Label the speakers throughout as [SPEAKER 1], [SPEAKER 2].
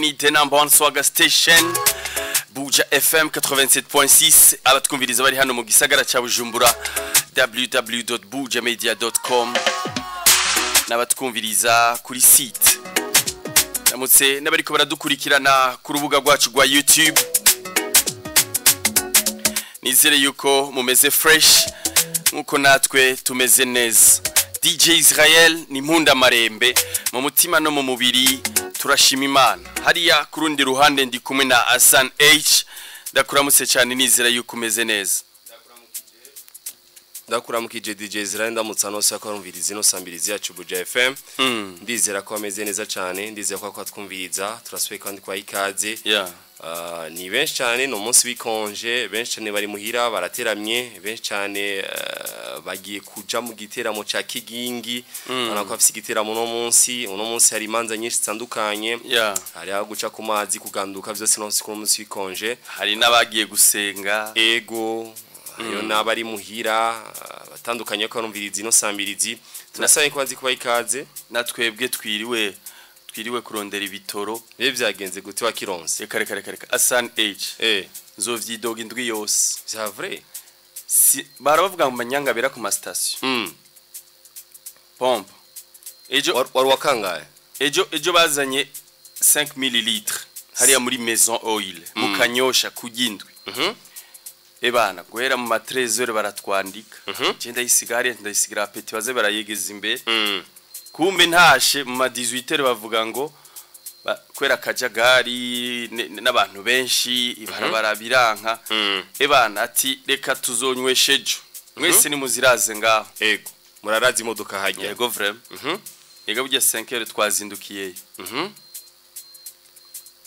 [SPEAKER 1] ni the number one swagger station Buja FM 87.6 abatwumviriza bari hano mu gisagara ca Bujumbura www.bujamedia.com nabatwumviriza kuri site namutse nabariko baradukurikirana ku rubuga rwacu rwa YouTube nizere yuko mumeze fresh nkuko natwe tumeze neza. DJ Israel ni mpunda marembe mu mutima no mu mubiri turashima Imana. Hariya kurundi ruhande ndi kumwe na Hassan H. Ndakuramutse cyane nizera yuko umeze neza.
[SPEAKER 2] Ndakuramukije DJ Israel ndamutsa no sakorumviriza no sambirizi yacu Buja FM. Ndizera ko ameze neza cyane, ndizera ko twumviriza, turaswe kandi kwa ikaze. Ni benshi cyane no munsi bikonje, benshi cyane bari muhira barateramye, benshi cyane bagiye kuja mu giteramo ca Kigingi, anako afise igiteramo no munsi hari imanza nyinshi zitandukanye. Hari aho guca ku mazi kuganduka byose no munsi bikonje,
[SPEAKER 1] hari nabagiye gusenga.
[SPEAKER 2] Ego ayo nabari muhira batandukanye ko barumviriza no sambirizi. Turasaba ko bazi kuba ikaze
[SPEAKER 1] natwebwe twiriwe kurondera ibitoro.
[SPEAKER 2] Byagenze gute wa Kironse?
[SPEAKER 1] Reka Hassan H. Nzovyidoga indwi yose.
[SPEAKER 2] C'est vrai.
[SPEAKER 1] Si baravuga mu manyanga bera ku ma station. Pompe.
[SPEAKER 2] Ejo wakangaye.
[SPEAKER 1] Ejo bazanye 5 ml hariya muri Maison Oil mu Kanyosha kugindwi. Ebana guhera mu ma 13h baratwandika. Je ndayisigira peti baze barayegeza imbere. Kumbe ntashe mu ma 18h bavuga ngo kwera kajagari n'abantu benshi ibarabara biranka. Ebana ati reka tuzonyweshejo mwese ni muziraze ngaho.
[SPEAKER 2] Ego murarazi imodoka hajya.
[SPEAKER 1] Ego vrem. Ega burya 5h twazindukiye.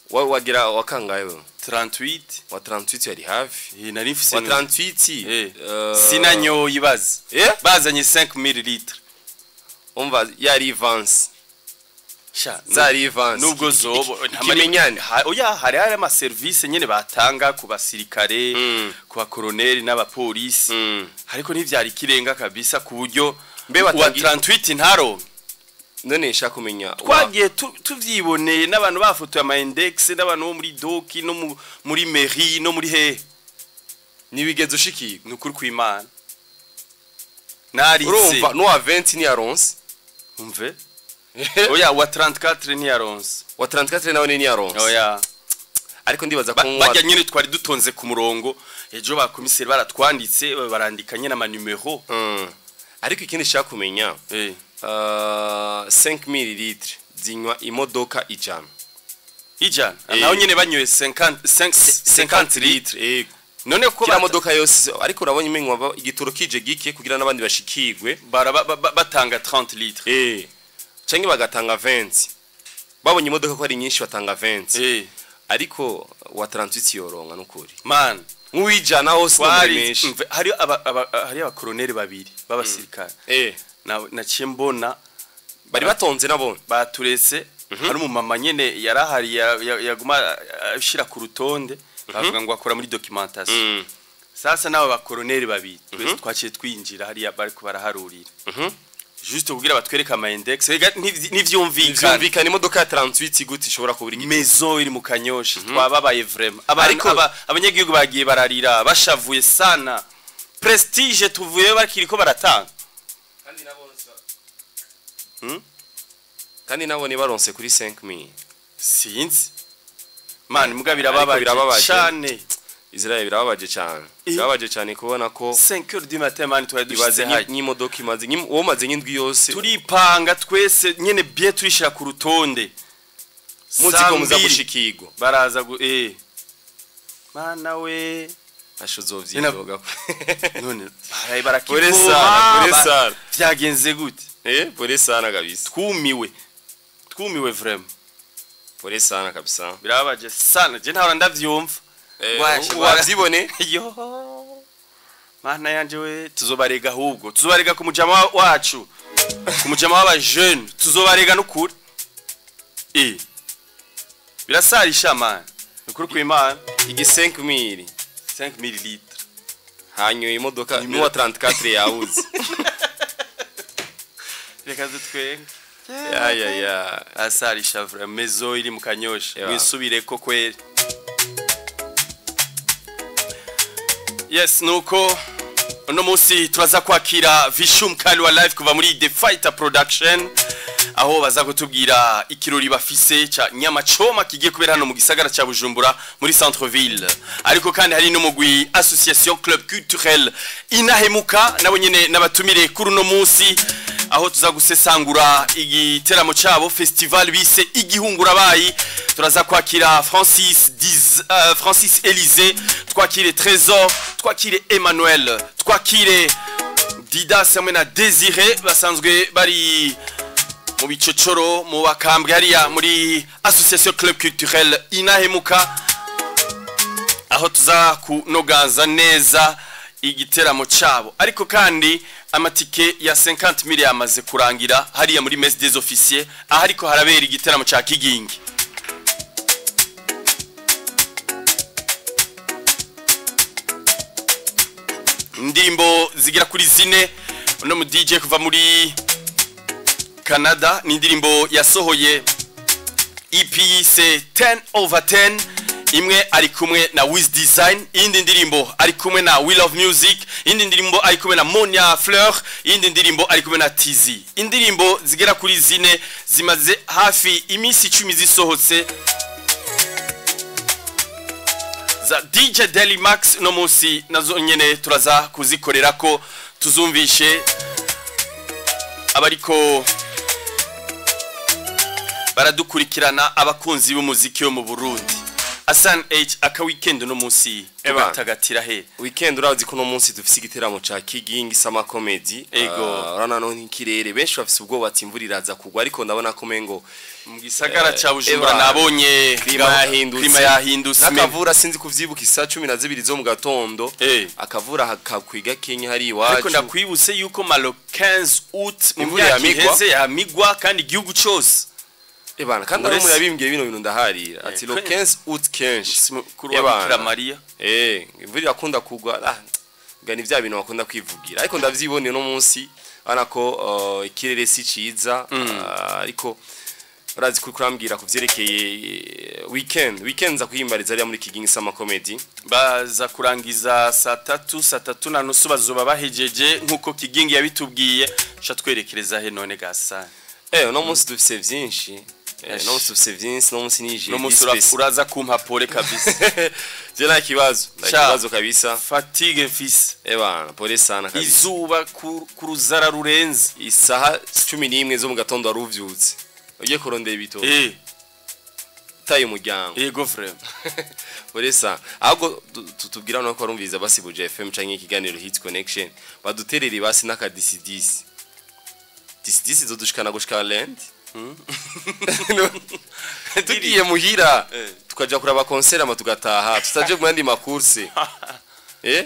[SPEAKER 2] Wagira wakangaye we
[SPEAKER 1] 38
[SPEAKER 2] wa 38 yari hafi
[SPEAKER 1] nari mfise
[SPEAKER 2] wa 38
[SPEAKER 1] sinanyo yibaza bazanye 5 ml
[SPEAKER 2] umva yari Vance zari Vance
[SPEAKER 1] nubwo zobo
[SPEAKER 2] ntamenyane
[SPEAKER 1] oya hari ama service nyene batanga ku basirikare ku bakoroneli n'abapolisi ariko ntivyari kirenga kabisa ku buryo
[SPEAKER 2] mbe
[SPEAKER 1] wa 38 ntaro.
[SPEAKER 2] None nshaka kumenya
[SPEAKER 1] twagiye tuvyiboneye n'abantu bafotoye ama index n'abantu bo muri doki no muri mairie no muri he
[SPEAKER 2] nibigeze ushiki
[SPEAKER 1] nukuri kw'Imana nari
[SPEAKER 2] urumva no wa 20 ni aronse
[SPEAKER 1] umve oya wa 34 ni aronse
[SPEAKER 2] wa 34 nawe ni aronse
[SPEAKER 1] oya
[SPEAKER 2] ariko ndibaza ko
[SPEAKER 1] bajya nyine twari dutonze ku murongo ejo bakomiseri baratwanditse barandikanye na numero
[SPEAKER 2] ariko ikindi shaka kumenya 5 ml zinywa imodoka ijana
[SPEAKER 1] naho nyine banyoye 50 litres
[SPEAKER 2] none ko ba modoka yose ariko urabonye imenywa igitoro kije gike kugira nabandi bashikigwe
[SPEAKER 1] batanga 30 litres
[SPEAKER 2] canke bagatanga 20 babonye imodoka ko ari nyinshi batanga 20 ariko wa 38 yoronga nukuri
[SPEAKER 1] man
[SPEAKER 2] nk'uwijana hose
[SPEAKER 1] menshi hari abakoroneli babiri babasirikare na Chembona
[SPEAKER 2] bari batonze nabo
[SPEAKER 1] baturese hari mu mama nyene yarahari yaguma ashira ku rutonde bavuga ngo akora muri documentation. Sasa nawe bakoroneli babiri twese twaciye twinjira hari bariko baraharurira juste kugira batwereka ama index n'ivyumvikana
[SPEAKER 2] imodoka ya 38 gute ishobora kubura igiti
[SPEAKER 1] Maison iri mu Kanyosha twababaye vraiment abanyagihugu bagiye bararira bashavuye sana prestige tuvuye bakiriko baratanga
[SPEAKER 2] kandi nabo ni baronse kuri 5000
[SPEAKER 1] sinzi man mugabira babaje cyane
[SPEAKER 2] Israel birababaje cyane kubona ko
[SPEAKER 1] 5h du matin man twari dushize hayi
[SPEAKER 2] n'imodoka imaze wo maze nyindwi yose
[SPEAKER 1] turipanga twese nyene bien turishira ku rutonde
[SPEAKER 2] muziko muza gushikirwa
[SPEAKER 1] baraza mana we
[SPEAKER 2] ashozovyidoga
[SPEAKER 1] none barakipora vyagenze gute
[SPEAKER 2] pole sana kabisa
[SPEAKER 1] twumiwe vraiment
[SPEAKER 2] pole sana kabisa
[SPEAKER 1] birabaje sana je ntahora ndavyumva
[SPEAKER 2] wavyibone
[SPEAKER 1] yo mana yanje we tuzobarega ahubwo tuzobarega ku mujama wacu ku mujama w'aba jeune tuzobarega n'ukuri birasarisha man n'ukuri kw'Imana
[SPEAKER 2] igi 5
[SPEAKER 1] ml
[SPEAKER 2] hanyoye imodoka n'uwa 34 yawuze
[SPEAKER 1] reka dutwenga
[SPEAKER 2] ya
[SPEAKER 1] asari shavra mezo iri mu Kanyosha mwisubire ko kweri. Yes, nuko uno munsi turaza kwakira Vishum Kalwa live kuva muri The Fighter Production, aho baza kutubwira ikirori bafise ca Nyamachoma kigiye kubera hano mu gisagara ca Bujumbura muri centre ville. Ariko kandi hari no mugwi Association Club Culturel Inahemuka nabo nyene nabatumire kuri uno munsi, aho tuza gusesangura igiteramo cabo festival bise igihungura bayi. Turaza kwakira Francis Élysée, twakire Trésor, twakire Emmanuel, twakire Didas hamwe na Désiré basanzwe bari mu bicocoro mu bakambwe hariya muri Association Club Culturel Inahemuka, aho tuza kunoganza neza igiteramo cabo. Ariko kandi amatike ya 50,000 yamaze kurangira hariya muri Messe des Officiers, aho ariko harabera igiteramo ca Kigingi. Indirimbo zigira kuri zine no mu DJ kuva muri Canada, ni indirimbo yasohoye EP c'est 10/10, imwe ari kumwe na Wiz Design, indi ndirimbo ari kumwe na Will of Music, indi ndirimbo ari kumwe na Monia Fleur, indi ndirimbo ari kumwe na TZ. Indirimbo zigera kuri zine zimaze hafi imisi 10 zisohotse za DJ Deli Max. No munsi nazo nyene turaza kuzikorera ko tuzumvishe abariko baradukurikirana abakunzi b'umuziki wo mu Burundi. Asan H aka weekend no munsi tugatira he
[SPEAKER 2] weekend urazi ko no munsi dufise igiteramo ca Kigingi Sama Comedy. Urana no nkirere benshi bafise ubwoba ati imvura iraza kugwa, ariko ndabona ko mengo
[SPEAKER 1] mu gisagara ca Bujumbura nabonye klima yahindutse
[SPEAKER 2] nakavura sinzi kuvyibuka isa 12 zo mu gatondo akavura hakakwiga Kenya hari iwacu.
[SPEAKER 1] Ariko ndakwibutse yuko malo 15 août mu myaka ya migwa kandi igihugu cyose
[SPEAKER 2] ebana kandi ari mu yabimbwiye bino bintu ndaharira ati lo 15 août kenshi
[SPEAKER 1] ebana Maria
[SPEAKER 2] imvura yakunda kugwa ngani vya bintu bakunda kwivugira, ariko ndavyibonye no munsi anako ikirere si ciza. Ariko urazi ko kurambwira kuvyerekeye weekend za kuyimbariza ari muri Kigingi Sama Comedy,
[SPEAKER 1] baza kurangiza saa 3 na nusu bazoba bahejeje nkuko Kigingi yabitubwiye. Sha twerekereza he none gasa
[SPEAKER 2] no munsi dufise vyinshi no munsi dufise vyinshi, no munsi nije
[SPEAKER 1] no munsi uraza kumpa pole kabisa.
[SPEAKER 2] Je na kibazo kabisa,
[SPEAKER 1] fatigue fils
[SPEAKER 2] bana pole sana kabisa.
[SPEAKER 1] Izuba kuruzara rurenze
[SPEAKER 2] isaha 11 zo mu gatondo aruvyutse ugiye kurondera ibito tayo mujyango
[SPEAKER 1] yego frère
[SPEAKER 2] pole sana. Ahubwo tutubwira no ko arumviza basi Buja FM canke ikiganiro Hits Connection baduterera basi naka DC zo dushikana gushika land tugiye muhira tukaja kuraba concert ama tugataha tutaje mu yandi makurse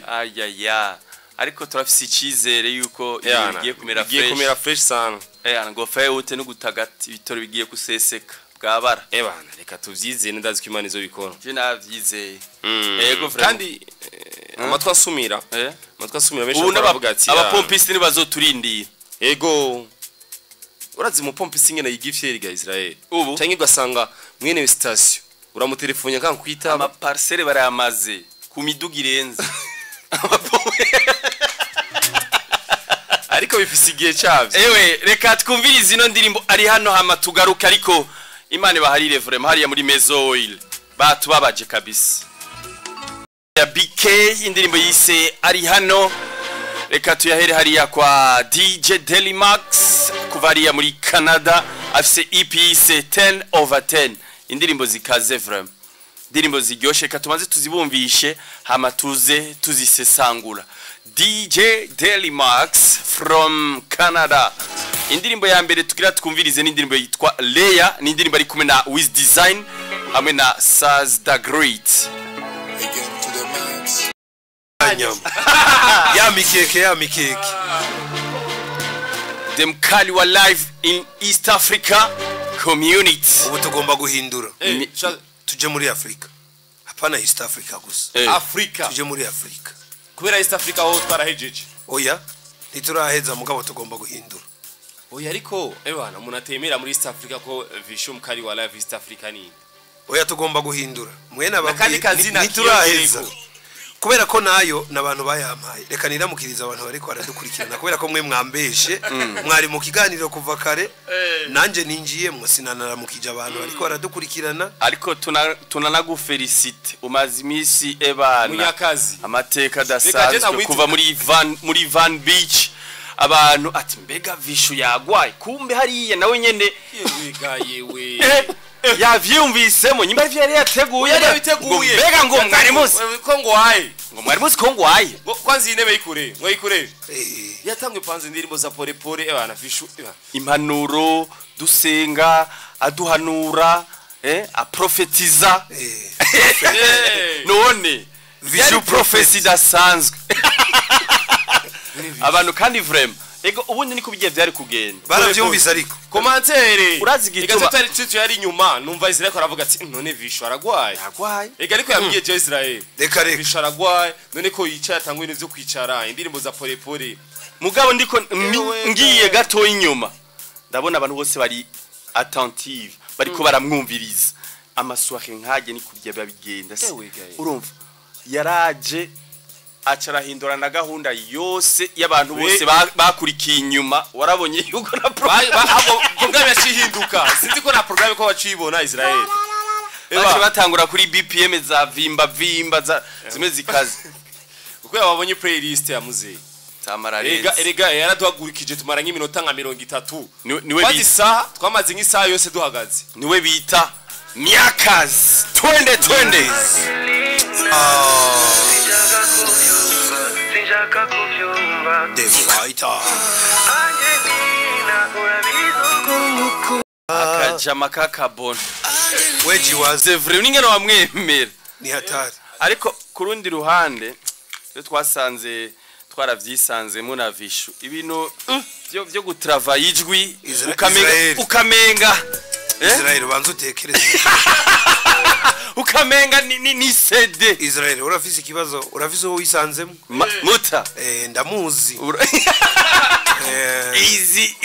[SPEAKER 1] ayaya. Ariko turafise icizere yuko
[SPEAKER 2] bigiye kumera fresh sana
[SPEAKER 1] ngo fayote no gutagata ibitoro bigiye kuseseka bwabara
[SPEAKER 2] bana reka tuvyizeye ndazi ko Imana izo bikora.
[SPEAKER 1] Je navyizeye
[SPEAKER 2] yego kandi amatwa asumira benshi baravuga ati
[SPEAKER 1] abapompiste ni bazoturindira
[SPEAKER 2] yego. Urazi mu pompiste ngene yigifyeri ga Israel
[SPEAKER 1] ubu
[SPEAKER 2] canke gasanga mwene station uramutelefone kan kwitaba
[SPEAKER 1] ama parcelle barayamaze ku miduga irenze
[SPEAKER 2] ariko bifise igihe cyavyo.
[SPEAKER 1] Reka twumvirize ino ndirimbo ari hano hama tugaruka. Ariko Imana baharire vraiment hariya muri Mezo Oil batubabaje kabisa. Ya BK indirimbo yise ari hano. Reka tuyahere hariya kwa DJ Deli Max kuva hariya muri Canada, afise EP c'est 10/10. Indirimbo zikaze vraiment, indirimbo ziryoshe. Reka tumaze tuzibumvishe hama tuze tuzisesangura. DJ Deli Max from Canada. Indirimbo ya mbere tugira twumvirize ni indirimbo yitwa Leia, ni indirimbo ari kumwe na Wiz Design hamwe na Saz the Great.
[SPEAKER 3] ya mikeke
[SPEAKER 1] Them Kalwa live in East Africa community.
[SPEAKER 3] Ubu tugomba guhindura tuje muri Africa, hapana East Africa gusa.
[SPEAKER 2] Africa
[SPEAKER 3] tuje muri Africa
[SPEAKER 2] kubera East Africa ho twarahejeje.
[SPEAKER 3] Oya ntituraheza mugabo tugomba guhindura.
[SPEAKER 2] oya ariko ebana munatemera muri East Africa ko Vishu mukari wa Live East Africa ni
[SPEAKER 3] oya tugomba guhindura mwene
[SPEAKER 2] ababwiye
[SPEAKER 3] nituraheza kubera ko nayo nabantu bayampaye reka niramukiriza abantu bariko baradukurikirana kubera ko mwe mwambeshe mwari mu kiganiro kuva kare nanje ninjiye musinanaramukije abantu bariko baradukurikirana
[SPEAKER 1] ariko tunanagufelicite umaze imisi ebana
[SPEAKER 2] munyakazi
[SPEAKER 1] amateka dasanzwe kuva muri Van Beach abantu ati mbega Vishu yagwaye kumbe hariya nawe nyene
[SPEAKER 2] yewe
[SPEAKER 1] yavyumvisemo nyimba ivyo yari yateguye mbega ngo mwari muzi
[SPEAKER 2] ko ngwaye
[SPEAKER 1] ngo mwari muzi ko ngwaye
[SPEAKER 2] kwanza intebe ikure ngo ikure yatangwe panze indirimbo za pole pole abana Vishu
[SPEAKER 1] impanuro dusenga aduhanura aprofetiza none Vishu prophecy dasanzwe abantu kandi vraiment ego ubundi niko bigiye byari kugenda
[SPEAKER 3] baravyumvise ariko
[SPEAKER 2] commentaire
[SPEAKER 1] urazi gituma
[SPEAKER 2] igazeta cyo yari nyuma numva Israel ko aravuga ati none Vishu aragwaye
[SPEAKER 1] ega
[SPEAKER 2] ariko yabwiye cyo Israel
[SPEAKER 3] reka
[SPEAKER 2] Vishu aragwaye none ko yicara tangwe n'ivyo kwicara indirimbo za pole pole
[SPEAKER 1] mugabo ndiko ngiye gato inyuma ndabona abantu bose bari attentive bariko baramwumviriza amaswahe nkaje ni kurya babigenda urumva yaraje acarahindura na gahunda yose y'abantu bose bakurikiye inyuma warabonye yuko na
[SPEAKER 2] program yacihinduka sinzi ko na program ko wacibona Israel
[SPEAKER 1] baje batangura kuri BPM za vimba za zimwe zikaze
[SPEAKER 2] kuko yababonye playlist ya muze erega yaraduhagurikije tumara nk'iminota nka 30
[SPEAKER 1] niwe
[SPEAKER 2] bita twamaze nk'isaha yose duhagaze
[SPEAKER 1] niwe bita Myakazi 2020
[SPEAKER 3] The Fighter
[SPEAKER 1] akajama kakabona
[SPEAKER 3] weji waze
[SPEAKER 1] vrai ningene wamwemera
[SPEAKER 3] ni hatari
[SPEAKER 1] ariko kurundi ruhande twasanze twaravyisanzemo na Vishu ibintu byo gutravaye ijwi ukamenga
[SPEAKER 3] Israel banzu tekereza
[SPEAKER 1] ukamenga ni CD
[SPEAKER 3] Israel urafise ikibazo urafise wo wisanzemo
[SPEAKER 1] muta
[SPEAKER 3] ndamuzi
[SPEAKER 1] easy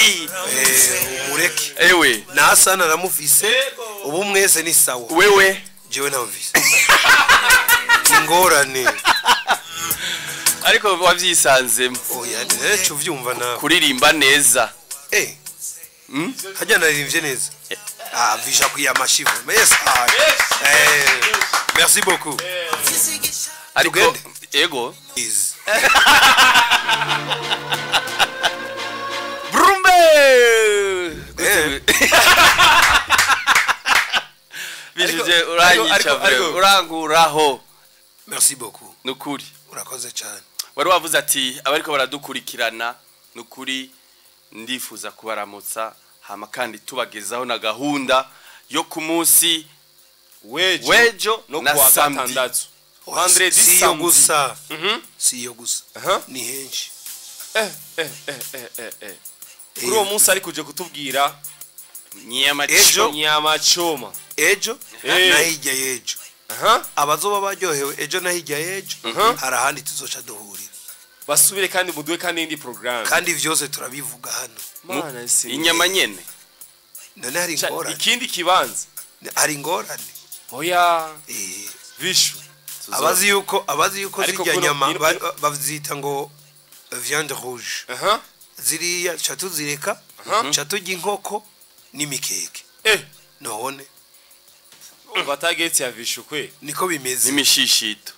[SPEAKER 3] umureke
[SPEAKER 1] ewe
[SPEAKER 3] nasa naramufise ubu mwese ni sawa
[SPEAKER 1] wewe
[SPEAKER 3] jewe namufise ngorane
[SPEAKER 1] ariko wavyisanzemo
[SPEAKER 3] oya cyo vyumva na
[SPEAKER 1] kuririmba neza
[SPEAKER 3] hajya naririmbye neza Visha kuyamashivu merci beaucoup
[SPEAKER 1] ariko ego Brumbe Bijuje uranyica uranguraho
[SPEAKER 3] merci beaucoup
[SPEAKER 1] nukuri
[SPEAKER 3] urakoze cyane
[SPEAKER 1] wari wavuze ati abariko baradukurikirana nukuri ndifuza kubaramutsa hama kandi tubagezaho na gahunda yo ku munsi wejo
[SPEAKER 2] no
[SPEAKER 1] na samedi
[SPEAKER 3] siyo gusa siyo gusa ni henshi
[SPEAKER 2] kuri uwo munsi ari kuje kutubwira nyama choma
[SPEAKER 3] ejo na hirya yejo abazoba baryohewe ejo na hirya yejo hari ahandi tuzoca duhurira
[SPEAKER 2] basubire kandi muduwe kandi indi program
[SPEAKER 3] kandi vyose turabivuga hano
[SPEAKER 1] inyama nyene
[SPEAKER 3] none hari ngorane
[SPEAKER 2] ikindi kibanza
[SPEAKER 3] hari ngorane
[SPEAKER 2] oya Vishu
[SPEAKER 3] abazi yuko zirya nyama bavzita ngo viande rouge ziriya catuzireka catujya inkoko n'imikeke none
[SPEAKER 2] batagetse ya Vishu kwe
[SPEAKER 3] niko bimeze
[SPEAKER 1] nimishishito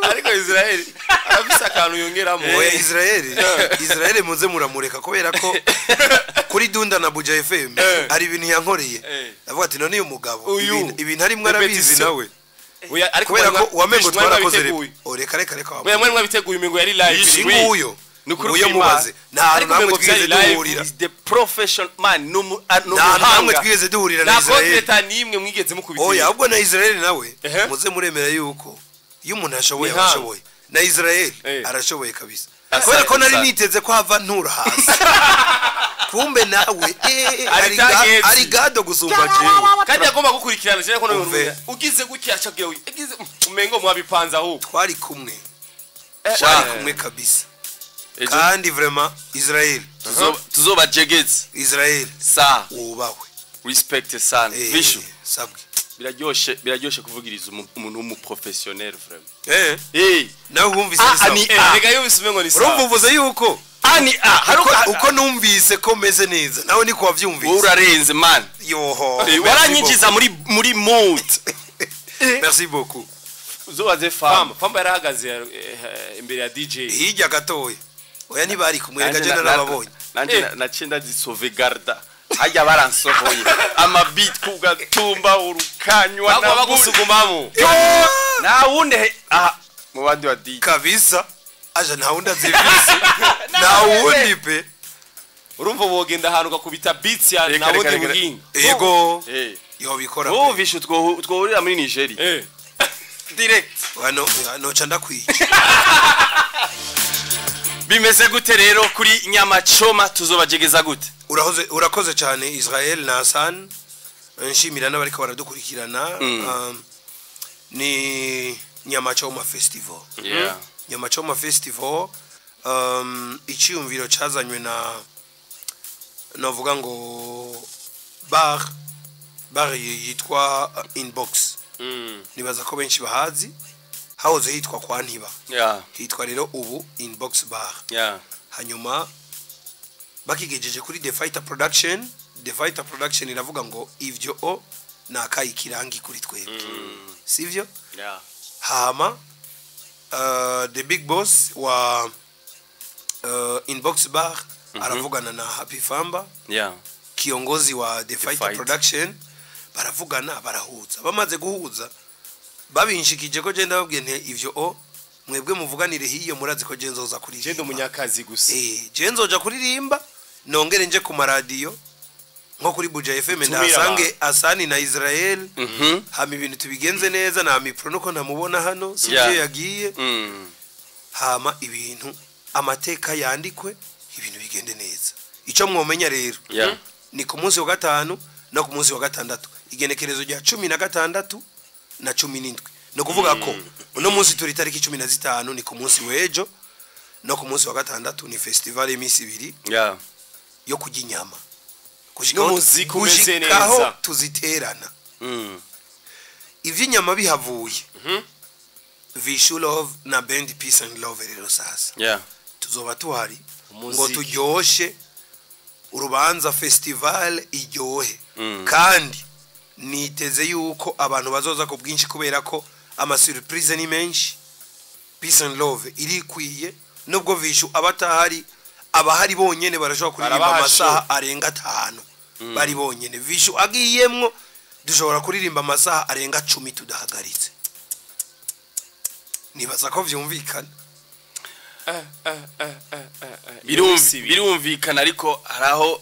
[SPEAKER 2] ariko Israel arabisa akantu yongeramo
[SPEAKER 3] oya Israel muze muramureka kubera ko kuri Dunda na Buja FM ari ibintu yankoreye avuga ati none uyu mugabo ibintu ari mwe arabizi nawe
[SPEAKER 2] oya ariko
[SPEAKER 3] kubera ko wamengo twarakoze reka
[SPEAKER 2] oya mwe mwabiteguye imingo yari live
[SPEAKER 3] nguyo nukuruye mubaze nta namwe twigeze duhurira
[SPEAKER 1] the professional man
[SPEAKER 3] namwe twigeze duhurira na Israel
[SPEAKER 2] na kontreta nimwe mwigeze mukubitira
[SPEAKER 3] oya ahubwo na Israel nawe muze muremera yuko iyo umuntu ashoboye arashoboye na Israel arashoboye kabisa kubera ko nari niteze ko hava ntura hasi kumbe nawe ari gado gusumba jewe
[SPEAKER 2] kandi agomba gukurikirana cyane ko none ugize gutya acabwiye ugize umengo mwabipanza aho
[SPEAKER 3] twari kumwe kabisa kandi vraiment Israel
[SPEAKER 1] tuzobajegeze
[SPEAKER 3] Israel
[SPEAKER 1] sa
[SPEAKER 3] ubawe
[SPEAKER 1] respect sana Vishu
[SPEAKER 3] sabwe
[SPEAKER 1] biraryoshe kuvugiriza umuntu w'umuprofessionnel vraiment
[SPEAKER 3] nawe wumvise
[SPEAKER 2] rega yumvise umengo ni sa
[SPEAKER 3] urumvuze yuko uko numvise ko meze neza nawe niko wavyumvise
[SPEAKER 1] urarenze man
[SPEAKER 3] yoho
[SPEAKER 1] waranyinjiza muri mood
[SPEAKER 3] merci beaucoup
[SPEAKER 1] uzobaze femme
[SPEAKER 2] yarahagaze imbere ya DJ
[SPEAKER 3] hirya gatoya oya ntibari kumwereka je narababonye
[SPEAKER 1] nanje nacinda sauvegarda hajya baransohoye amabit kugatumba urukanywa
[SPEAKER 2] na bagusugumamo
[SPEAKER 1] na wunde mu bandi wa DJ
[SPEAKER 3] kabisa aje nta wundi azivise nta wundi pe
[SPEAKER 2] urumva bogenda ahantu gakubita beats ya na wundi buginga
[SPEAKER 3] yego yo bikora
[SPEAKER 1] oh Vishu twohurira muri Nigeria direct
[SPEAKER 3] no chanda kwiye
[SPEAKER 1] bimeze gute rero kuri nyama choma tuzobajegeza gute
[SPEAKER 3] urakoze cyane Israel na Hassan nshimira n'abari ko baradukurikirana ni nyama choma festival nyama choma festival icyumviro cyazanywe na navuga ngo bar yitwa Inbox nibaza ko benshi bahazi hahoze hitwa kwa Ntiba hitwa rero ubu Inbox bar hanyuma bakigejeje kuri The Fighter Production iravuga ngo ivyo nakayikirangi kuri twebwe sivyo hama the big boss wa Inbox bar aravugana na Happy Famba kiongozi wa The Fighter Production baravugana barahuza bamaze guhuza babinshikije ko genda babwiye nte ivyo mwebwe muvuganire hiyo murazi ko genzoza kuri
[SPEAKER 2] genda umunyakazi gusa
[SPEAKER 3] genzoja kuririmba nongere nje ku radio nko kuri Buja FM ndasange Asani na Israel hama ibintu tubigenze neza na mipro nuko ntamubona hano sije yagiye hama ibintu amateka yandikwe ibintu bigende neza ico mwomenya rero ni ku munsi wa gatanu no ku munsi wa gatandatu igenekerezo rya 16 na 17 no kuvuga ko uno munsi turi tariki 15 ni ku munsi wejo no ku munsi wa gatandatu ni festival y'imisi ibiri yo kujinyama kushikaho tuziterana ivy'inyama bihavuye Vishu Love na Band Peace and Love rero sasa tuzoba tuhari ngo turyoshe urubanza festival iryohe kandi niteze yuko abantu bazoza ku bwinshi kubera ko ama surprise ni menshi Peace and Love iri kwiye nubwo Vishu abatahari abahari bonyene barashobora kuririmba amasaha arenga 5 bari bonyene Vishu agiyemwo dushobora kuririmba amasaha arenga 10 tudahagaritse nibaza ko vyumvikana
[SPEAKER 1] birumvikana ariko haraho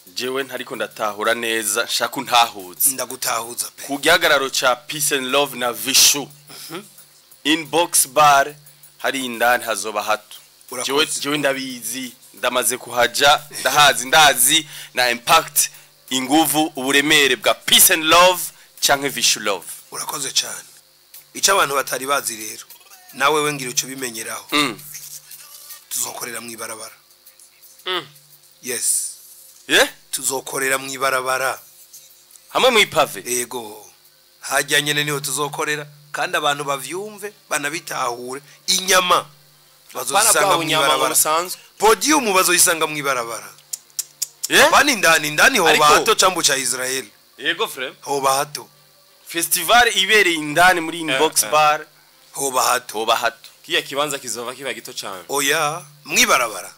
[SPEAKER 1] jewe ntariko ndatahura neza shaka ntahuza
[SPEAKER 3] ndagutahuza pe
[SPEAKER 1] ku gihagararo cha Peace and Love na Vishu Inbox bar hari indani hazoba hato jewe ndabizi ndamaze kuhaja ndazi na impact inguvu uburemere bwa Peace and Love canke Vishu Love
[SPEAKER 3] urakoze cyane ico abantu batari bazi rero nawe wengira uco bimenyeraho tuzokorera mu ibarabara yes tuzokorera mu ibarabara
[SPEAKER 1] hamwe mu ipave
[SPEAKER 3] yego hajyanye niho tuzokorera kandi abantu bavyumve banabitahure inyama bazosanga mu ibarabara podium bazoyisanga mu ibarabara bani ndani ho bato cambu cha Israel
[SPEAKER 1] yego frère
[SPEAKER 3] ho bato
[SPEAKER 1] festival ibereye indani muri Inbox bar
[SPEAKER 3] ho bato
[SPEAKER 2] kiya kibanza kizova kiba gito cyane
[SPEAKER 3] oya mwibarabara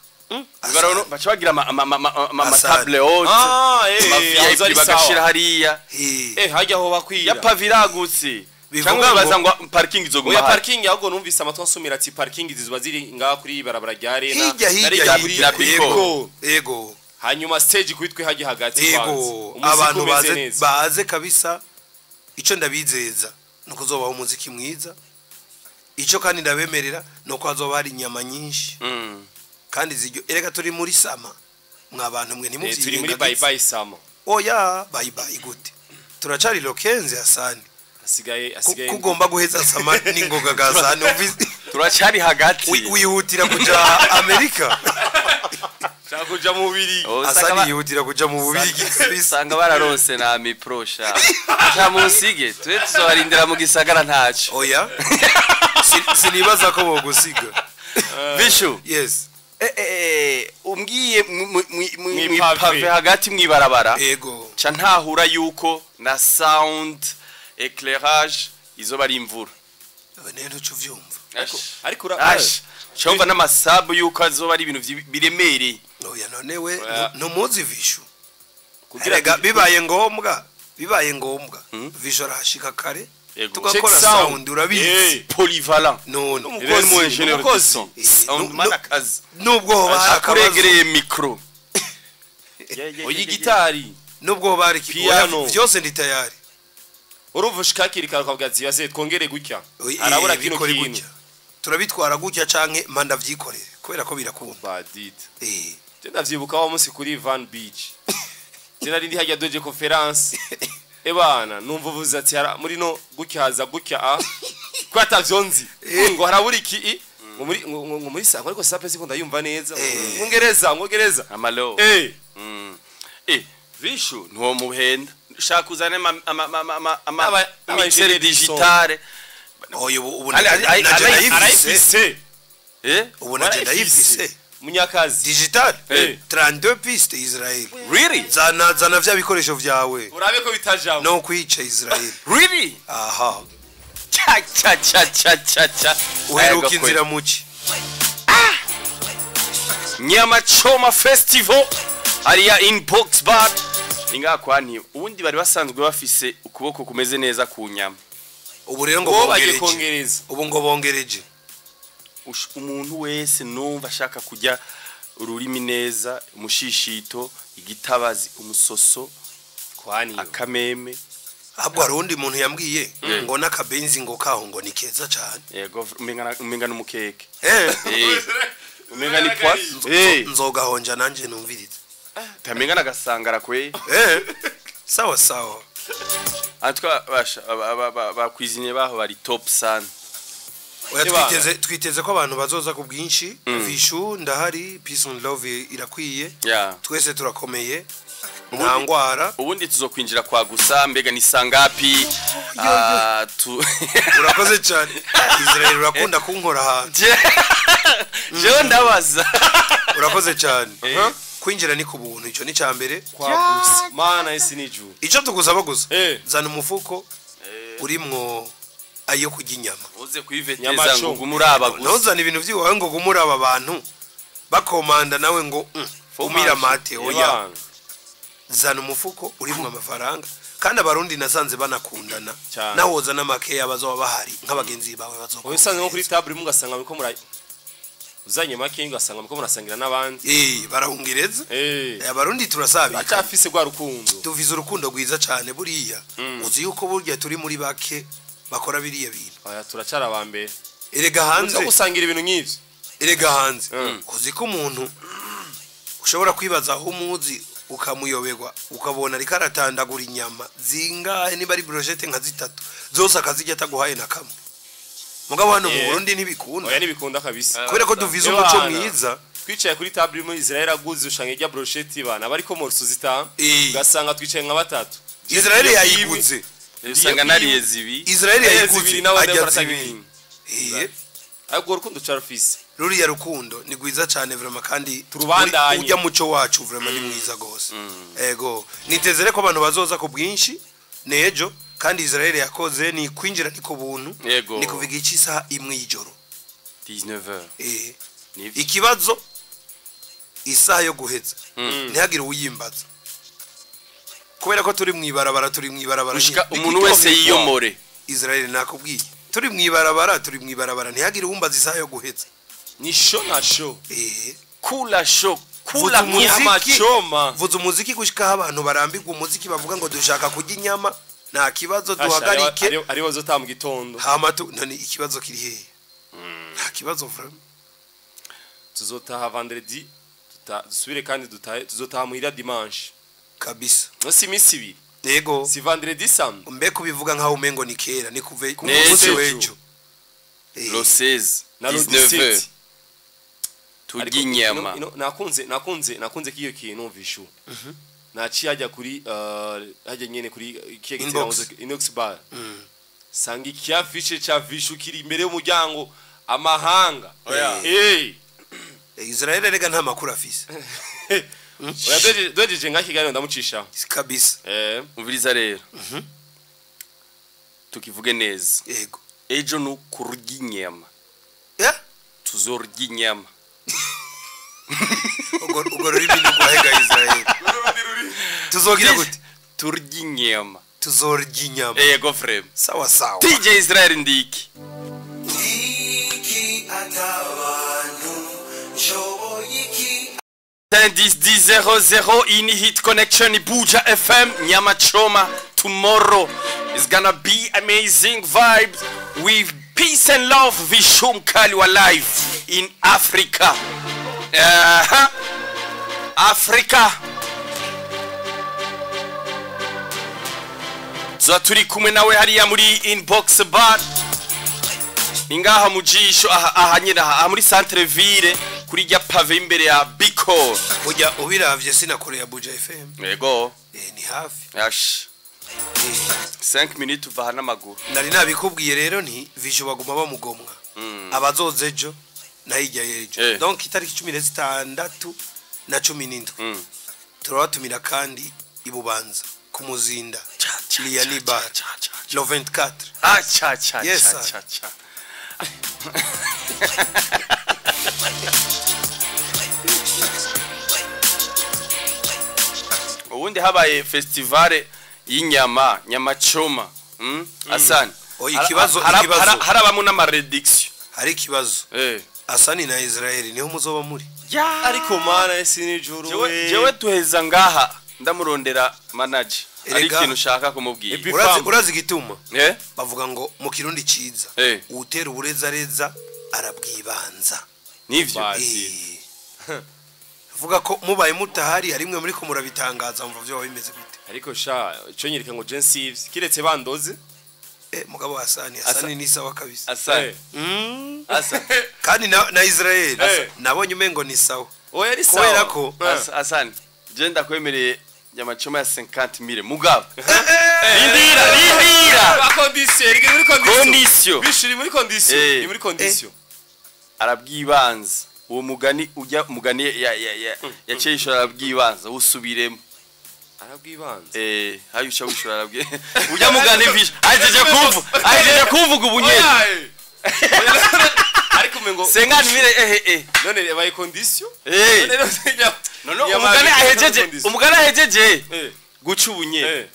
[SPEAKER 1] ibarabara bacabagira ama table haute VIP bagashira hariya
[SPEAKER 2] hajya ho bakwira
[SPEAKER 1] ya paviragutse cyangwa baza ngo parking izoguma
[SPEAKER 2] oya parking ahubwo numvise amatwa nsumira ati parking zizuba ziri ngaha kuri ibarabara rya arena
[SPEAKER 3] yego
[SPEAKER 2] hanyuma stage kwitwe haje hagati
[SPEAKER 3] yego abantu baze kabisa ico ndabizeza nuko zobaho umuziki mwiza ico kandi ndabemerera nuko hazoba hari inyama nyinshi kandi ziryo ereka turi muri sama mwabantu mwe ntimuvyirenga
[SPEAKER 2] turi muri bye sama
[SPEAKER 3] oya bye gute turacari lokenze Hasani
[SPEAKER 2] asigaye
[SPEAKER 3] kugomba guheza sama ningoga gazane
[SPEAKER 1] turacari hagati
[SPEAKER 3] wihutira kuja Amerika
[SPEAKER 2] Chakuja mu bubiri
[SPEAKER 3] asani yihutira kuja mu bubiri
[SPEAKER 1] usanga bararonse na miprosha nta musige twe tuzobarindira mu gisagara ntaco
[SPEAKER 3] oya sinibaza ko bogusiga
[SPEAKER 1] Vishu
[SPEAKER 3] yes
[SPEAKER 1] umbwiye mwipave hagati mwibarabara
[SPEAKER 3] ego
[SPEAKER 1] ca ntahura yuko na sound éclairage izoba ari imvura
[SPEAKER 3] nendo cuvyumva
[SPEAKER 2] ariko
[SPEAKER 1] cyumva n'amasabu yuko azoba ari ibintu biremereye
[SPEAKER 3] oya nonewe numuzi Vishu kugira bibaye ngombwa Vishu arashika kare tugakora sound urabizi
[SPEAKER 1] polyvalent
[SPEAKER 3] none
[SPEAKER 1] umukozi mu ingénieur de son sound manakazi
[SPEAKER 3] nubwo
[SPEAKER 1] barakuregereye micro
[SPEAKER 2] oyi gitari
[SPEAKER 3] nubwo bari
[SPEAKER 2] piano
[SPEAKER 3] byose ndi tayari
[SPEAKER 2] uruvushikakiri kavugazi yase twongere gutya arabura kino kintu
[SPEAKER 3] turabitwara gutya canke manda vyikorere kubera ko birakunda
[SPEAKER 2] badit tenda vyibuka wa musi kuri Van Beach tena rindi hajya doje conference ebana numva uvuze ati muri no gutyaza gutya kwata vyonzi ngo harabura iki ngo muri sako ariko sape siko ndayumva neza ngongereza
[SPEAKER 1] amalo Vishu ntuwo muhenda ushaka uzane ama mixer digitale
[SPEAKER 3] oyo ubu
[SPEAKER 2] arayifise
[SPEAKER 3] ubu nagenda yifise
[SPEAKER 2] munyakazi
[SPEAKER 3] digital 32 pistes Israel
[SPEAKER 1] really
[SPEAKER 3] zana vya bikoresho vyawe
[SPEAKER 2] urabe ko bitajamo
[SPEAKER 3] no kwica Israel
[SPEAKER 1] really
[SPEAKER 3] aha
[SPEAKER 1] cha
[SPEAKER 3] uheruka inzira muki
[SPEAKER 1] Nyama Choma Festival ariya inbox bar ingakwani ubundi bari basanzwe bafise ukuboko kumeze neza ku nyama
[SPEAKER 3] ubu rero ngo
[SPEAKER 2] bongereje
[SPEAKER 3] ubu ngo bongereje
[SPEAKER 1] umuntu wese numva ashaka kujya ururimi neza umushishito igitabazi umusoso
[SPEAKER 2] kwani
[SPEAKER 1] akameme
[SPEAKER 3] ahubwo harundi muntu yambwiye ngo nakabenzi ngo kaho ngo ni keza cyane
[SPEAKER 1] yego umenga n'umukeke
[SPEAKER 2] umenga ni poisson
[SPEAKER 3] nzogahonja nanje numviriza
[SPEAKER 1] tamenga nagasangara kwe
[SPEAKER 3] sawa
[SPEAKER 1] atwa basha bakwizinye baho bari top sana
[SPEAKER 3] oya twiteze ko abantu bazoza ku bwinshi Vishu ndahari peace and love irakwiye twese turakomeye nta ngwara
[SPEAKER 1] ubundi tuzokwinjira kwa gusa mbega ni sangapi
[SPEAKER 3] urakoze cyane Israel urakunda kunkora hanze
[SPEAKER 1] je ndabaza
[SPEAKER 3] urakoze cyane kwinjira ni kubuntu ico ni cyambere
[SPEAKER 2] kwa gusa mana isi niju
[SPEAKER 3] ico tugusaba gusa zana umufuko urimwo ayo kuginyama
[SPEAKER 1] uze kuiveteza ngo gumuraba gusa
[SPEAKER 3] nozana ibintu vyiwawe ngo gumuraba abantu bakomanda nawe ngo umira mate oya zana umufuko urimwo amafaranga kandi abarundi nasanze banakundana nahoza n'amakeya bazoba bahari nk'abagenzi bawe bazoko
[SPEAKER 2] ubisanze nko kuri table mugasanga biko murayi uzanye make ngasanga biko murasangira nabandi
[SPEAKER 3] barahungereza abarundi turasabi
[SPEAKER 2] acafise gwa rukundo
[SPEAKER 3] tuvize urukundo gwiza cyane buriya uzi yuko burya turi muri bake bakora biriya bintu
[SPEAKER 2] aya turacara abambere
[SPEAKER 3] erega hanze
[SPEAKER 2] gusangira ibintu nk'ivyo
[SPEAKER 3] erega hanze uzi ko umuntu ushobora kwibaza aho umuzi ukamuyoberwa ukabona ari karatandagura inyama zingahe niba ari brochette nka zitatu zose akazijya ataguhaye na kamwe mugabo hano mu Burundi ntibikunda
[SPEAKER 2] oya ntibikunda kabisa
[SPEAKER 3] kubera ko duvize umuco mwiza
[SPEAKER 2] twicaye kuri table muri Israel aguze ushange rya brochette bana bariko morso zita gasanga twicaye nka batatu
[SPEAKER 3] Israel yayiguze
[SPEAKER 1] usanga nariye zibi
[SPEAKER 3] Israel yayiguze
[SPEAKER 2] ajya zibi agora kundo charfise
[SPEAKER 3] ruriya rukundo ni gwiza cyane vraiment kandi
[SPEAKER 2] turubandanye
[SPEAKER 3] ujya muco wacu vraiment ni mwiza gose ego nitezere ko abantu bazoza ku bwinshi nejo kandi Israel yakoze ni kwinjira ni ku buntu ni kuviga iki saha imwe y'ijoro
[SPEAKER 1] 19h
[SPEAKER 3] ikibazo isaha yo guheza ntihagire uyimbaza kubera ko turi mwibarabara
[SPEAKER 1] ushika umuntu wese yiyomore
[SPEAKER 3] Israel nakubwiye turi mwibarabara ntihagire umbaza isaha yo guheza
[SPEAKER 2] ni show na show
[SPEAKER 1] kula show
[SPEAKER 3] kula muziki vuza umuziki gushika abantu barambirwa umuziki bavuga ngo dushaka kujya inyama nta kibazo duhagarike
[SPEAKER 2] ari wozo tam gitondo
[SPEAKER 3] hamatu nani ikibazo kiri hehe nta kibazo vraiment
[SPEAKER 2] tuzotaha vendredi dusubire kandi tuzotaha muhira dimanche
[SPEAKER 3] kabisa
[SPEAKER 2] no si misi ibiri
[SPEAKER 3] yego
[SPEAKER 2] si vendredi sam
[SPEAKER 3] mbe kubivuga nkaho umengo ni kera ni kuve ku munsi wejo
[SPEAKER 1] lo 16
[SPEAKER 2] na lo
[SPEAKER 1] 19 turya inyama
[SPEAKER 2] nakunze kiyo kintu vishu naciye hajya kuri hajya nyene kuri Inox bar sanga ikiafishe cha vishu kiri imbere y'umuryango amahanga
[SPEAKER 3] Israel rega nta makuru afise
[SPEAKER 2] oya dojeje ngakiganiro ndamucisha
[SPEAKER 3] kabisa
[SPEAKER 1] umviriza rero tukivuge neza
[SPEAKER 3] yego
[SPEAKER 1] ejo no kurya inyama tuzorya inyama
[SPEAKER 3] ugo rurimi rwahega Israel tuzogira gute
[SPEAKER 1] turya inyama
[SPEAKER 3] tuzorya inyama
[SPEAKER 1] yego frame
[SPEAKER 3] sawa sawa
[SPEAKER 1] TJ Israel ndiki
[SPEAKER 3] atabantu shoboyiki
[SPEAKER 1] 10-10-0-0 in hit connection Buja FM Nyama Choma. Tomorrow is gonna be amazing vibes with peace and love. Vishum Kaliwa live in Africa. Africa. Zaturi kumwe nawe hariya muri inbox bar. Ingaha mujisho ahanyira muri centre ville kuri rya pave imbere ya Biko.
[SPEAKER 3] Ujya ubiravye sinakore ya Buja FM.
[SPEAKER 1] Yego.
[SPEAKER 3] Ni hafi.
[SPEAKER 1] Yash. 5 minutes uva n'amaguru.
[SPEAKER 3] Nari nabikubwiye rero nti visho baguma bamugomwa. Abazozejo na hirya yejo. Donc itariki 16 na 17. Turabatumira kandi ibubanza kumuzinda. Liani bar. Le 24. Yes, cha. Ubundi habaye festival y'inyama Nyama Choma. Asani ikibazo
[SPEAKER 1] harabamo na malediction.
[SPEAKER 3] Hari ikibazo Asani na Israel niho muzoba muri
[SPEAKER 2] ariko mana ese ni juru
[SPEAKER 1] jewe tuheza ngaha ndamurondera manager ari ikintu ushaka kumubwira
[SPEAKER 3] urazi gituma bavuga ngo mu kirundi ciza utera uburezareza arabwibanza
[SPEAKER 1] nivyo
[SPEAKER 3] vuga ko mubaye mutahari harimwe muri ko murabitangaza mva byo bimeze gute
[SPEAKER 2] ariko sha cyo nyereka ngo Jensives kiretse bandoze
[SPEAKER 3] mugabo Asani ni sawa kabisa
[SPEAKER 1] Asani
[SPEAKER 3] kandi na Israel nabonye umengo ni sawa
[SPEAKER 2] oya ari sawa
[SPEAKER 3] kubera ko
[SPEAKER 1] Asani je ndakwemereye Nyama Choma ya 50,000 mugabo indira
[SPEAKER 2] ba condition iri muri
[SPEAKER 1] condition
[SPEAKER 2] bishiri muri condition ni muri condition
[SPEAKER 1] arabwibanza uwo mugani ujya mugani yacyishora arabwibanza usubiremo
[SPEAKER 2] arabwibanza
[SPEAKER 1] hayusha wishora arabwi ujya mugani visha ajeje kuvuga ubunyene
[SPEAKER 2] ariko mengo
[SPEAKER 1] sengani mire
[SPEAKER 2] none baye condition
[SPEAKER 1] no umugani ahejeje guca ubunyene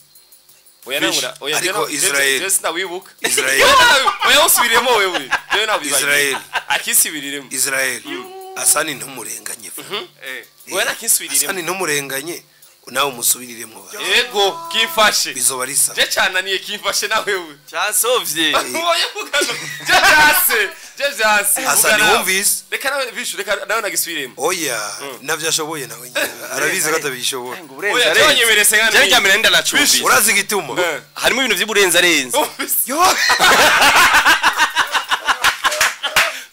[SPEAKER 3] ariko Israel
[SPEAKER 2] just nawibuka
[SPEAKER 3] Israel
[SPEAKER 2] oya usubiremo wewe je nabibaye
[SPEAKER 3] Israel
[SPEAKER 2] akisibiriremo
[SPEAKER 3] Israel Asani ntumurenganye
[SPEAKER 2] oya nakisubiriremo
[SPEAKER 3] Asani ntumurenganye nawe umusubiriremo ba
[SPEAKER 2] yego kimfashe
[SPEAKER 3] bizoba risa
[SPEAKER 2] je cananiye kimfashe nawe wewe
[SPEAKER 1] cyasovye
[SPEAKER 2] oya mugano je jase
[SPEAKER 3] Asani wumvise
[SPEAKER 2] reka nawe vishu reka nawe nagisubiremo
[SPEAKER 3] oya navyashoboye nawe arabizi gatabishobora
[SPEAKER 2] oya cyonyemerese ngani
[SPEAKER 1] je ryamira ndalacumbise
[SPEAKER 3] urazi gituma
[SPEAKER 1] harimo ibintu by'uburenza renza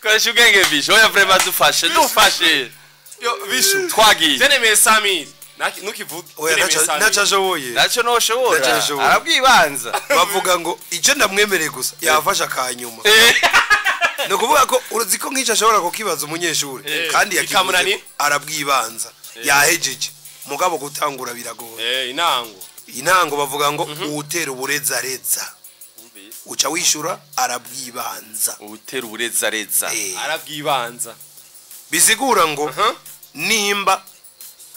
[SPEAKER 1] Kwasha ubwenge vishu oya vraiment dufashe
[SPEAKER 2] yo vishu
[SPEAKER 1] twagiye
[SPEAKER 2] je nemeye 100,000 nukivuga
[SPEAKER 3] oya nacashoboye
[SPEAKER 1] naco noshobora arabwibanza
[SPEAKER 3] bavuga ngo icyo ndamwemereye gusa yafasha kanyuma no kuvuga ko uruzi ko nk'ico ashobora kukibaza umunyeshuri kandi yakivuze arabwibanza yahejeje mugabo gutangura biragoye intango bavuga ngo utera uburezareza uca wishura arabwibanza
[SPEAKER 1] utera uburezareza
[SPEAKER 2] arabwibanza
[SPEAKER 3] bisigura ngo nimba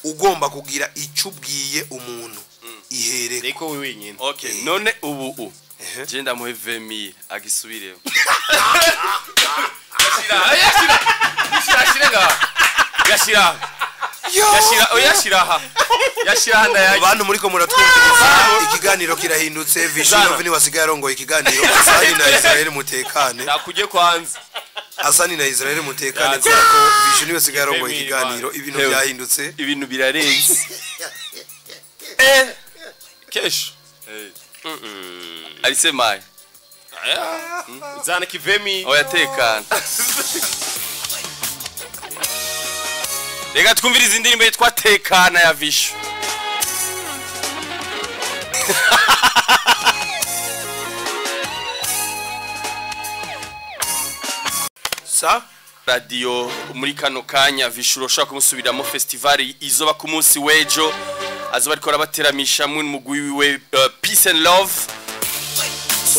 [SPEAKER 3] ugomba kugira icubwiye umuntu ihereko
[SPEAKER 2] reko we wenyine
[SPEAKER 1] okay none ubu je ndamuhe 20,000 agisubiremo
[SPEAKER 2] yashira ndayaje
[SPEAKER 3] abantu muri ko muratwumviriza ikiganiro kirahindutse Vision ni wasigaye arongoye ikiganiro Asani na Israel mutekane
[SPEAKER 2] nakuje kwanza
[SPEAKER 3] Asani na Israel mutekane kuko Vision ni wasigaye arongoye ikiganiro ibintu byahindutse
[SPEAKER 1] ibintu birarenze
[SPEAKER 2] kesho
[SPEAKER 1] arisemaye
[SPEAKER 2] zana kivemi
[SPEAKER 1] oya tekana reka twumviriza indirimbo yitwa tekana ya Vishu
[SPEAKER 3] sa
[SPEAKER 1] radio muri kano kanya Vishu ushaka kumusubiramo festival izoba ku munsi wejo azoba ariko arabateramisha mu mugwi wiwe Peace and Love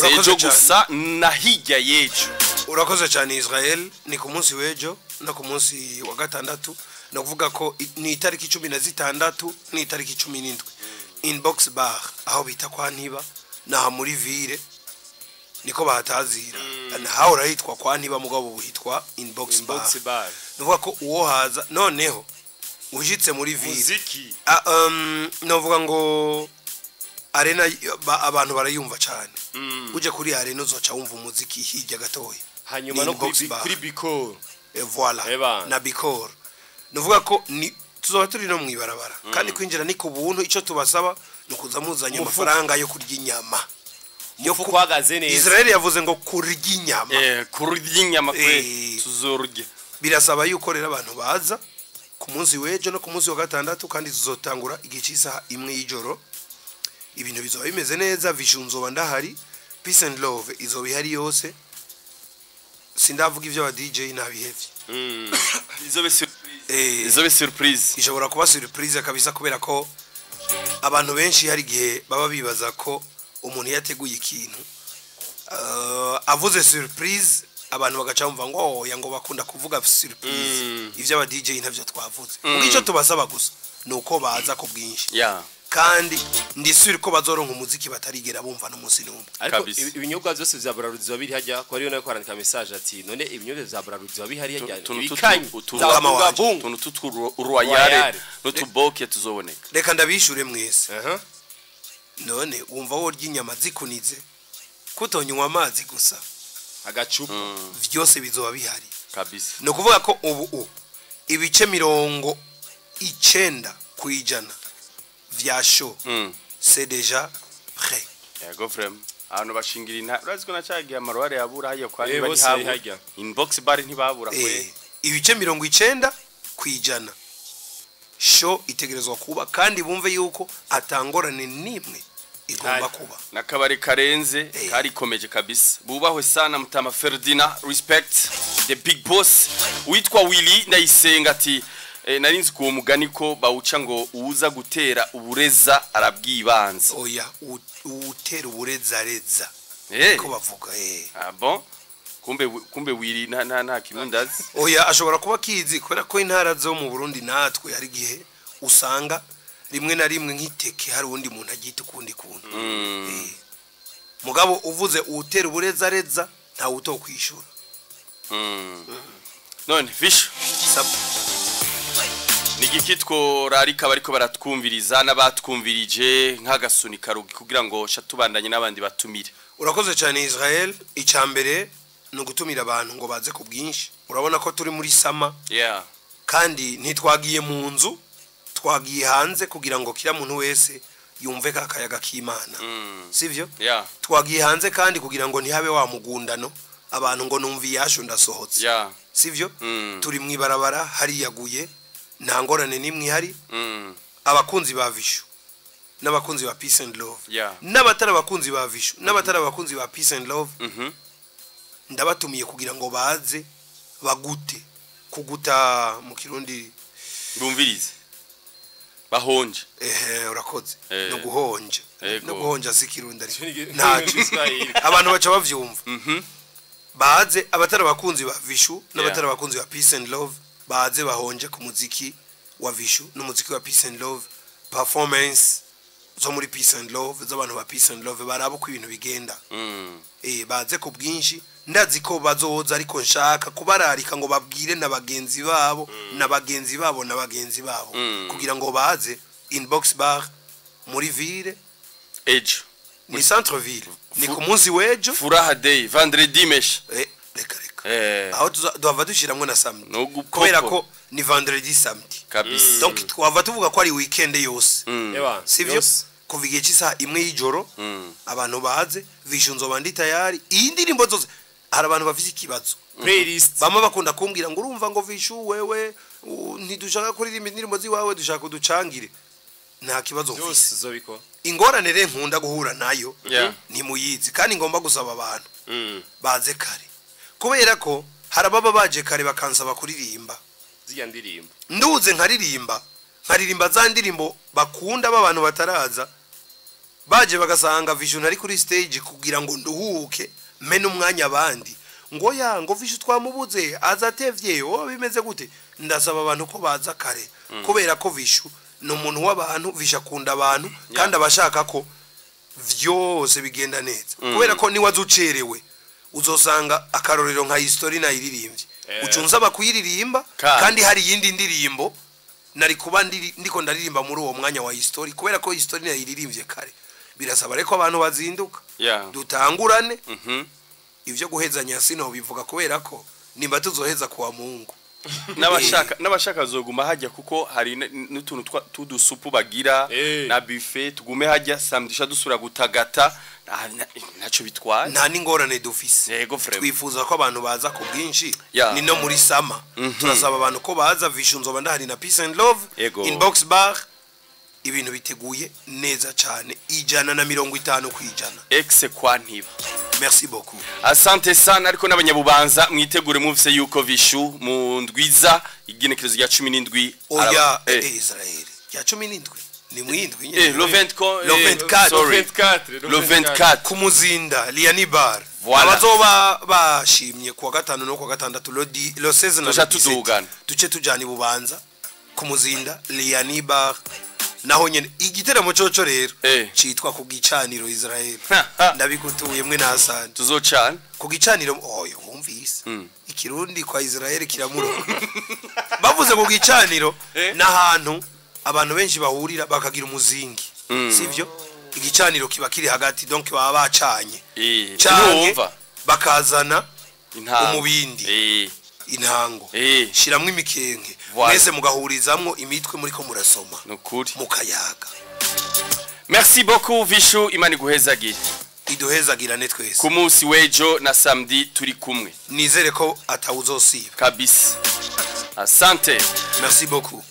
[SPEAKER 1] sejo gusa na hirya yejo
[SPEAKER 3] urakoze cyane Israel ni ku munsi wejo no ku munsi wa gatandatu no kuvuga ko ni itariki 16 ni itariki 17 inbox bar aho bita kwa Ntiba na muri ville niko bahatazira naho urahitwa kwa Ntiba mugabo buhitwa inbox bar nuvuga ko uwo haza noneho ujitse muri ville
[SPEAKER 2] muziki
[SPEAKER 3] novuga ngo arena abantu barayumva cyane uje kuri arena uzoca wumva umuziki hirya gatoya
[SPEAKER 2] hanyuma no kuri Bicor
[SPEAKER 3] voilà na Bicor nuvuga ko ni tuzoba turi no mwibarabara kandi kwinjira ni ku buntu ico tubasaba no kuza muzanye amafaranga yo kurya inyama
[SPEAKER 2] yo kwagaze neza
[SPEAKER 3] Israel yavuze ngo kurya inyama
[SPEAKER 1] kurya inyama kwe tuzorye
[SPEAKER 3] birasaba yuko rero abantu baza ku munsi wejo no ku munsi wa gatandatu kandi tuzotangura igicisa imwe y'ijoro ibintu bizoba bimeze neza Vishunzo ndahari Peace and Love izoba ihari yose sindavuga ivyo ba DJ nabihevye
[SPEAKER 1] izobe surprise
[SPEAKER 3] ishobora kuba surprise kabisa kubera ko abantu benshi hari gihe baba bibaza ko umuntu yateguye ikintu avuze surprise abantu bagacamva ngo yango bakunda kuvuga surprise ivyo aba DJ ntavyo twavuze ugico tubasaba gusa nuko baza ko bwinshi kandi ndisuri ko bazoronka umuziki batarigera bumva no munsi n'umwe
[SPEAKER 2] ariko ibinyobwa byose bya Braludi biri hajya ko ariyo nayo kwandika message ati none ibinyobwa bya Braludi biri hajya
[SPEAKER 3] bikanye
[SPEAKER 1] tuntu royale n'utuboke tuzoboneka
[SPEAKER 3] reka ndabishure mwese none wumva wo ry'inyama zikunize kutonywa amazi gusa
[SPEAKER 2] agacupa
[SPEAKER 3] byose bizoba bihari
[SPEAKER 1] kabisa
[SPEAKER 3] no kuvuga ko ubu ibice 90 kwijana vya show c'est déjà prêt
[SPEAKER 1] yego vraiment abantu bashingira inta uraziko nacagiye amarware yabura haye kwa niba habo inbox bar ntibabura kwe
[SPEAKER 3] ibice 90 kwijana show itegerezwa kuba kandi bumve yuko atangorane nimwe igomba kuba
[SPEAKER 1] nakabari karenze kari komeje kabisa bubahwe sana Mutama Ferdinand respect the big boss witwa Willy ndayisenga ati narinzi ku mugani ko bawuca ngo uza gutera ubureza arabwibanza
[SPEAKER 3] oya utera ubureza reza ko bavuga
[SPEAKER 1] bon kumbe Willy nta kimundazi
[SPEAKER 3] oya ashobora kuba kizi kubera ko intara zo mu Burundi natwe hari gihe usanga rimwe na rimwe nk'iteke hari undi muntu agita kundi kuntu mugabo uvuze utera ubureza reza nta utokwishura
[SPEAKER 1] none Vishu nigikitwo rarika bariko baratwumviriza n'abatwumvirije nk'agasuni karugi kugira ngo shatubandanye n'abandi batumire
[SPEAKER 3] urakoze cyane Israel icambere no gutumira abantu ngo baze ku bwinshi urabona ko turi muri sama kandi ntitwagiye mu nzu twagiye hanze kugira ngo kira muntu wese yumve kakayaga k'Imana sivyo twagiye hanze kandi kugira ngo ntihabe wa mugundano abantu ngo numvi yasho ndasohotse sivyo turi mwibarabara hari yaguye nta ngorane nimwe ihari abakunzi ba Vishu n'abakunzi ba Peace and Love n'abatara abakunzi ba Vishu n'abatara abakunzi ba Peace and Love ndabatumiye kugira ngo baze bagute kuguta mu kirundi
[SPEAKER 1] bumvirize bahonje
[SPEAKER 3] urakoze no guhonja sikirundi ntacu abantu baca bavyumva baze abatara abakunzi ba Vishu n'abatara abakunzi ba Peace and Love baze bahonje ku muziki wa Vishu n'umuziki wa Peace and Love performance zo muri Peace and Love z'abantu ba Peace and Love barabo ku ibintu bigenda baze ku bwinshi ndazi ko bazoza ariko nshaka kubararika ngo babwire nabagenzi babo kugira ngo baze inbox bar muri ville
[SPEAKER 1] ejo
[SPEAKER 3] ni centre ville ni ku munsi wejo
[SPEAKER 1] furaha day vendredi mesh
[SPEAKER 3] reka aho tuva dushiramwe na samedi kubera ko ni vendredi samedi
[SPEAKER 1] kabisa
[SPEAKER 3] donc twava tuvuga ko ari weekend yose sivyo kuva igihe cy'isaha imwe y'ijoro abantu baze vishu nzoba ndi tayari iyi ndirimbo zose hari abantu bafite ikibazo
[SPEAKER 2] playlist
[SPEAKER 3] bamwe bakunda kumbwira ngo urumva ngo vishu wewe ntidushaka kuririmba indirimbo ziwawe dushaka kuducangire nta kibazo
[SPEAKER 2] byose zobiko
[SPEAKER 3] ingorane re nkunda guhura nayo ni muyizi kandi ngomba gusaba abantu baze kare kubera ko harababa baje kare bakansaba kuririmba
[SPEAKER 2] ziya ndirimbo
[SPEAKER 3] nduze nkaririmba za ndirimbo bakunda b'abantu bataraza baje bagasanga vision ari kuri stage kugira ngo nduhuke mene umwanya abandi ngo ngo vishu twamubuze azatevye bimeze gute ndasaba abantu ko baza kare kubera ko vishu no muntu w'abantu vishakunda abantu kandi abashaka ko vyose bigenda neza kubera ko ni wazucerewe uzosanga akarorero nka history na iririmbye ucunza bakuyiririmba kandi hari yindi ndirimbo nari kuba ndiko ndaririmba muri uwo mwanya wa history kubera ko history na iririmbye kare birasaba reko abantu bazinduka dutangurane ivyo guhezanya sino bivuga kubera ko nimba tuzoheza kuwa Mungu
[SPEAKER 1] n'abashaka zoguma hajya kuko hari n'utuntu tudusupu bagira na buffet tugume hajya samedi dusura gutagata naco bitwaye
[SPEAKER 3] nta ningorane dufise
[SPEAKER 1] yego frère
[SPEAKER 3] twifuza ko abantu baza ku bwinshi ni no muri sama turasaba abantu ko baza vishu nzoba ndahari na peace and love inbox bar ibintu biteguye neza cyane 150 kwijana
[SPEAKER 1] exe kwa ntiba
[SPEAKER 3] merci beaucoup
[SPEAKER 1] asante sana ariko n'abanyabubanza mwitegure muvise yuko vishu mu ndwiza igenekerezo rya 17
[SPEAKER 3] oya Israel ya 17 ni mwindwi
[SPEAKER 1] le 24
[SPEAKER 3] kumuzinda Liani Bar abazoba bashimye kuwa gatanu no kuwa gatandatu lo 16 na
[SPEAKER 1] tudugana
[SPEAKER 3] duce tujana ibubanza kumuzinda Liani Bar naho nyene igiteramo coco rero citwa ku gicaniro Israel ndabigutuye mwe nasanje
[SPEAKER 1] tuzocana
[SPEAKER 3] ku gicaniro oyo wumvise ikirundi kwa Israel kiramuroka bavuze ku gicaniro nahantu abantu benshi bahurira bakagira umuzingi sivyo igicaniro kiba kiri hagati donc baba bacanye cyane bakazana umubindi intango shiramwe imikenke mwese mugahurizamwo imitwe muri ko murasoma
[SPEAKER 1] nukuri
[SPEAKER 3] mukayaga
[SPEAKER 1] merci beaucoup vishu imani guhezagira
[SPEAKER 3] iduhezagirane twese
[SPEAKER 1] ku munsi wejo na samedi turi kumwe
[SPEAKER 3] nizere ko atawuzosiba
[SPEAKER 1] kabisa asante
[SPEAKER 3] merci beaucoup